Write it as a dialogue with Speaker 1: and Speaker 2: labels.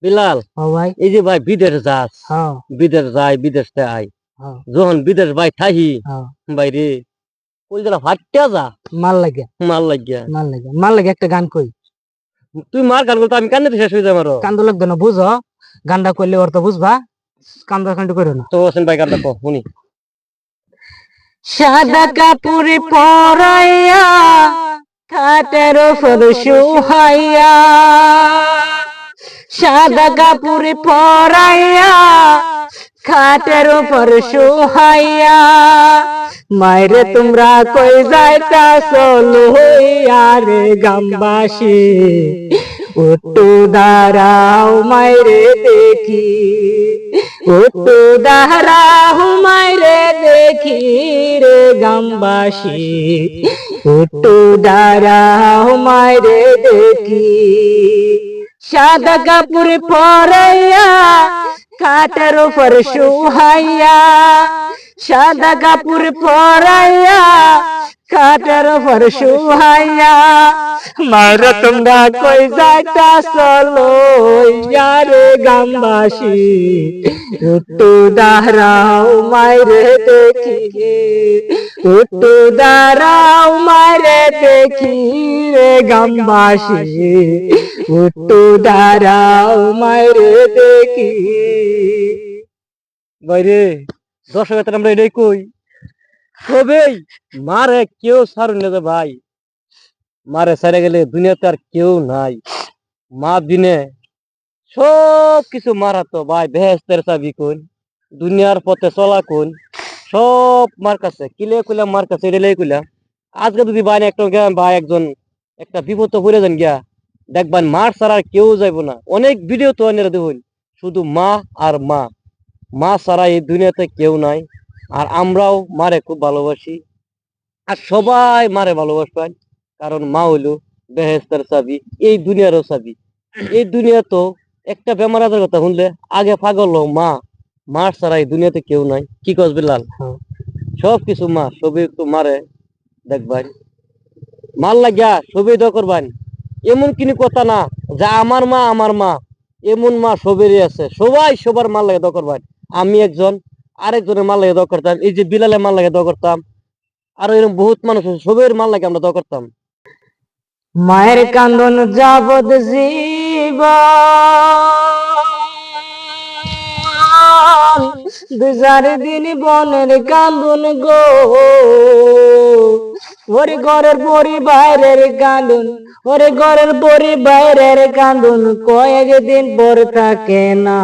Speaker 1: বিলাল
Speaker 2: ভাই
Speaker 1: এই যে ভাই বিদেশ যাস
Speaker 2: হ্যাঁ
Speaker 1: বিদেশ যাই বিদেশ তে আই
Speaker 2: হ্যাঁ
Speaker 1: যখন বিদেশ ভাই থাহি
Speaker 2: হ্যাঁ
Speaker 1: ভাই রে ওই যারা ফাটিয়া যা
Speaker 2: মাল লাগে
Speaker 1: মাল লাগিয়া
Speaker 2: মাল লাগে একটা গান কই
Speaker 1: তুই মার গান করতে আমি কান্নাতে শেষ হয়ে যাবো আরো।
Speaker 2: কান্দ লাগবে না বুঝো গানটা করলে ওর তো বুঝবা কান্দ কান্দ করো না
Speaker 1: তো হোসেন ভাই গানটা কো শুনি।
Speaker 2: সাদা কাপড়ে পরাইয়া খাটের উপর শুহাইয়া সাদা কাপড়ে পরাইয়া খাটের উপর শুহাইয়া মাইরে তোমরা কই যাইতা চলো আরে গামবাসী উট্টু দাঁড়াও মাইরে দেখি উট্টু দাঁড়াও মাইরে দেখি রে গামবাসী উট্টু দাঁড়াও মাইরে দেখি সাদা কাপড় পরাইয়া খাটের উপর শুহাইয়া সাদা কাপড় পরাইয়া খাটের উপর শুহাইয়া মাইরে তোমরা কই যাইতা চলো ইয়ারে গামবাসী উট্টু দাঁড়াও মাইরে দেখি উট্টু দাঁড়াও মাইরে দেখি রে গামবাসী উট্টু দাঁড়াও মাইরে দেখি।
Speaker 1: ভাই রে দর্শক আমরা এটাই কই তবেই মারে কেউ ছাড়ুন না যে ভাই মারে ছেড়ে গেলে দুনিয়াতে আর কেউ নাই। মা দিনে সব কিছু মারা তো ভাই বেহেস্তের চাবি কোন দুনিয়ার পথে চলা কোন সব মার কাছে কিলে কইলাম মার কাছে রেলে কইলাম আজকে যদি ভাই একটা ভাই একজন একটা বিপদ পড়ে যান গিয়া দেখবেন মার ছাড়া আর কেউ যাইব না। অনেক ভিডিও তো আনেরা দেখুন শুধু মা আর মা মা ছাড়া এই দুনিয়াতে কেউ নাই। আর আমরাও মারে খুব ভালোবাসি আর সবাই মারে ভালোবাসবেন কারণ মা হইলো বেহেস্তের চাবি এই দুনিয়ারও চাবি। এই দুনিয়া তো একটা বেমার আজার কথা শুনলে আগে পাগল হও মা মার ছাড়া এই দুনিয়াতে কেউ নাই। কি কস বিলাল সব কিছু মা সবই একটু মারে দেখবেন মাল লাগিয়া সবই দোয়া করবেন। এমন কিনি কথা না যে আমার মা এমন মা সবেরই আছে সবাই সবার মাল লাগে দোয়া করবেন। আমি একজন আরেকজনের মাল লাগে দোয়া করতাম এই যে বিলালে মাল লাগে দোয়া করতাম আরো এরকম বহুত মানুষ আছে সবের মাল লাগে আমরা দোয়া করতাম।
Speaker 2: মায়ের কান্দন যাবদ জীবন দুজার দিন বনের কান্দন গো ওরে ঘরের পরিবারের কান্দন ওরে ঘরের পরিবারের কান্দন কয়েকদিন পর থাকে না।